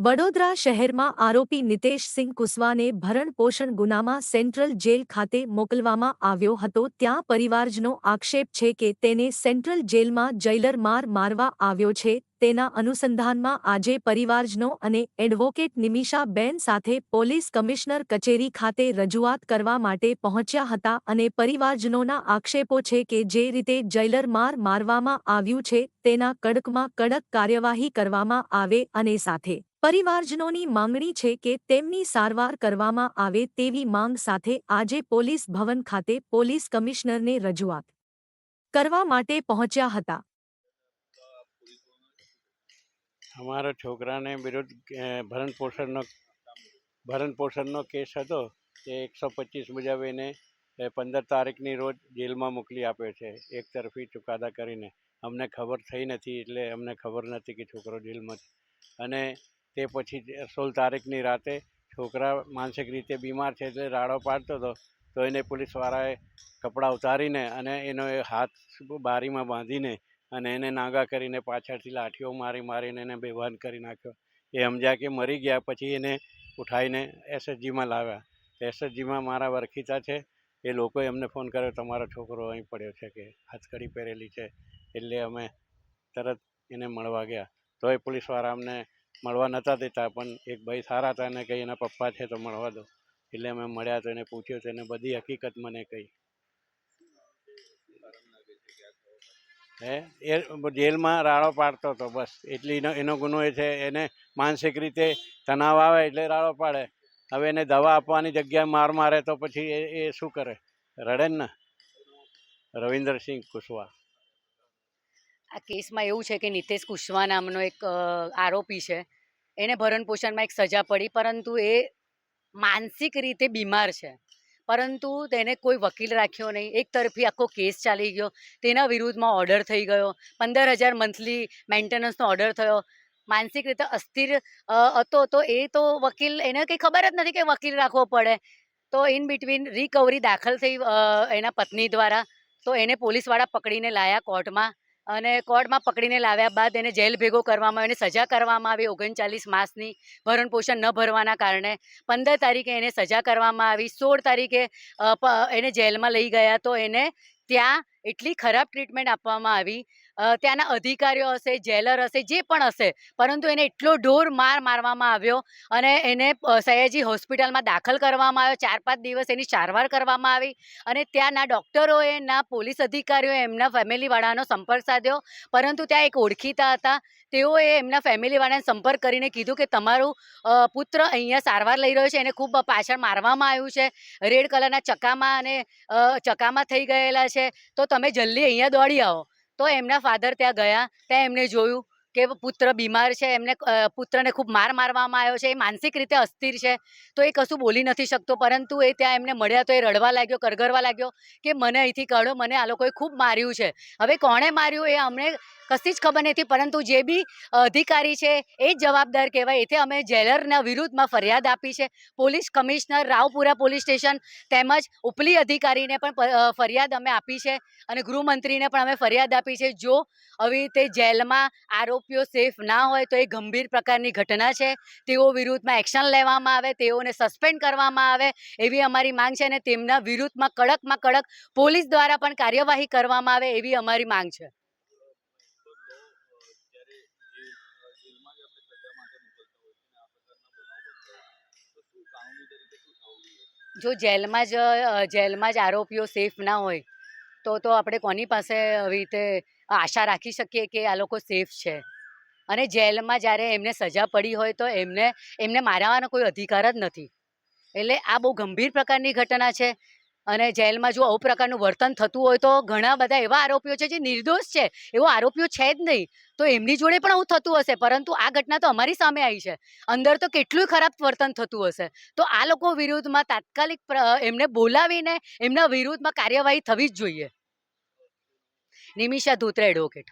વડોદરા શહેરમાં આરોપી નિતેશ સિંહ કુસવાને ભરણ-પોષણ ગુનામાં સેન્ટ્રલ જેલ ખાતે મોકલવામાં આવ્યો હતો. ત્યાં પરિવારજનો આક્ષેપ છે કે તેને સેન્ટ્રલ જેલમાં જેલર મારવા આવ્યો છે. તેના અનુસંધાનમાં આજે પરિવારજનો અને એડવોકેટ નિમિષાબેન સાથે પોલીસ કમિશનર કચેરી ખાતે રજૂઆત કરવા માટે પહોંચ્યા હતા અને પરિવારજનોના આક્ષેપો છે કે જે રીતે જેલર મારવામાં આવ્યું છે તેના કડકમાં કડક કાર્યવાહી કરવામાં આવે અને સાથે પરિવારજનોની માંગણી છે કે તેમની સારવાર કરવામાં આવે તેવી માંગ સાથે આજે પોલીસ ભવન ખાતે પોલીસ કમિશનરને રજૂઆત કરવા માટે પહોંચ્યા હતા. અમારા છોકરાને વિરુદ્ધ ભરણ પોષણનો કેસ હતો. એ 125 મુજબ એને 15 તારીખની રોજ જેલમાં મોકલી આપ્યો છે, એક તરફી ચુકાદા કરીને. અમને ખબર થઈ નથી, એટલે અમને ખબર નથી કે છોકરો જેલમાં છે. અને તે પછી 16 તારીખની રાતે છોકરા માનસિક રીતે બીમાર છે એટલે રાડો પાડતો હતો, તો એને પોલીસવાળાએ કપડાં ઉતારીને અને એનો હાથ બારીમાં બાંધીને અને એને નાગા કરીને પાછળથી લાઠીઓ મારીને એને બેભાન કરી નાખ્યો. એ સમજ્યા કે મરી ગયા. પછી એને ઉઠાવીને એસએચજીમાં લાવ્યા. એસએચજીમાં મારા વરખીતા છે, એ લોકોએ અમને ફોન કર્યો, તમારો છોકરો અહીં પડ્યો છે, કે હાથકડી પહેરેલી છે. એટલે અમે તરત એને મળવા ગયા. તો એ પોલીસવાળા અમને મળવા નહોતા દેતા, પણ એક ભાઈ સારા હતા અને કંઈ એના પપ્પા છે તો મળવા દો. એટલે અમે મળ્યા, તો એને પૂછ્યું, તો એને બધી હકીકત મને કહી. એ જેલમાં રાડો પાડતો હતો, બસ એટલી એનો ગુનો એ છે. એને માનસિક રીતે તણાવ આવે એટલે રાડો પાડે. હવે એને દવા આપવાની જગ્યાએ મારે તો પછી એ શું કરે? રડે ને. રવિન્દરસિંહ કુશવા. આ કેસમાં એવું છે કે નિતેશ કુશવા નામનો એક આરોપી છે. એને ભરણ પોષણમાં એક સજા પડી, પરંતુ એ માનસિક રીતે બીમાર છે. પરંતુ તેને કોઈ વકીલ રાખ્યો નહીં, એક તરફી આખો કેસ ચાલી ગયો. તેના વિરુદ્ધમાં ઓર્ડર થઈ ગયો, 15,000 મંથલી મેન્ટેનન્સનો ઓર્ડર થયો. માનસિક રીતે અસ્થિર હતો, તો એ તો વકીલ, એને કંઈ ખબર જ નથી કે વકીલ રાખવો પડે. તો ઇન બિટવીન રિકવરી દાખલ થઈ એના પત્ની દ્વારા. તો એને પોલીસવાળા પકડીને લાયા કોર્ટમાં, અને કોર્ટમાં પકડીને લાવ્યા બાદ એને જેલ ભેગો કરવામાં આવ્યો. એને સજા કરવામાં આવી 39 માસની ભરણ પોષણ ન ભરવાના કારણે. 15 તારીખે એને સજા કરવામાં આવી. 16 તારીખે એને જેલમાં લઈ ગયા, તો એને ત્યાં એટલી ખરાબ ટ્રીટમેન્ટ આપવામાં આવી. ત્યાંના અધિકારીઓ હશે, જેલર હશે, જે પણ હશે, પરંતુ એને એટલો ઢોર મારવામાં આવ્યો અને એને સયાજી હોસ્પિટલમાં દાખલ કરવામાં આવ્યો. 4-5 દિવસ એની સારવાર કરવામાં આવી. અને ત્યાંના ડૉક્ટરોએ, ના પોલીસ અધિકારીઓએ એમના ફેમિલીવાળાનો સંપર્ક સાધ્યો, પરંતુ ત્યાં એક ઓળખીતા હતા. તેઓએ એમના ફેમિલીવાળાને સંપર્ક કરીને કીધું કે તમારું પુત્ર અહીંયા સારવાર લઈ રહ્યો છે, એને ખૂબ પાછળ મારવામાં આવ્યું છે, રેડ કલરના ચકામાં અને ચકામાં થઈ ગયેલા છે, તો તમે જલ્દી અહીંયા દોડી આવો. તો એમના ફાધર ત્યાં ગયા. ત્યાં એમને જોયું કે પુત્ર બીમાર છે, એમને પુત્રને ખૂબ મારવામાં આવ્યો છે, એ માનસિક રીતે અસ્થિર છે, તો એ કશું બોલી નથી શકતો. પરંતુ એ ત્યાં એમને મળ્યા તો એ રડવા લાગ્યો, કરગરવા લાગ્યો કે મને અહીંથી કાઢો, મને આ લોકોએ ખૂબ માર્યું છે. હવે કોણે માર્યું એ અમને કશી જ ખબર નથી, પરંતુ જે બી અધિકારી છે એ જ જવાબદાર કહેવાય. એથી અમે જેલરના વિરુદ્ધમાં ફરિયાદ આપી છે. Police commissioner, Raopura police station તેમજ ઉપલી અધિકારીને પણ ફરિયાદ અમે આપી છે, અને ગૃહમંત્રીને પણ અમે ફરિયાદ આપી છે. જો આવી રીતે જેલમાં આરોપીઓ સેફ ના હોય તો એ ગંભીર પ્રકારની ઘટના છે. તેઓ વિરુદ્ધમાં એક્શન લેવામાં આવે, તેઓને સસ્પેન્ડ કરવામાં આવે, એવી અમારી માંગ છે. અને તેમના વિરુદ્ધમાં કડકમાં કડક પોલીસ દ્વારા પણ કાર્યવાહી કરવામાં આવે, એવી અમારી માંગ છે. જો જેલમાં જ આરોપીઓ સેફ ના હોય તો આપણે કોની પાસે આવી રીતે આશા રાખી શકીએ કે આ લોકો સેફ છે? અને જેલમાં જ્યારે એમને સજા પડી હોય તો એમને મારવાનો કોઈ અધિકાર જ નથી. એટલે આ બહુ ગંભીર પ્રકારની ઘટના છે. અને જેલમાં જો આવું પ્રકારનું વર્તન થતું હોય તો ઘણા બધા એવા આરોપીઓ છે જે નિર્દોષ છે, એવો આરોપીઓ છે જ નહીં, તો એમની જોડે પણ આવું થતું હશે. પરંતુ આ ઘટના તો અમારી સામે આવી છે, અંદર તો કેટલું ખરાબ વર્તન થતું હશે. તો આ લોકો વિરુદ્ધમાં તાત્કાલિક એમને બોલાવીને એમના વિરુદ્ધમાં કાર્યવાહી થવી જ જોઈએ. નિમિષા ધોત્રે, એડવોકેટ.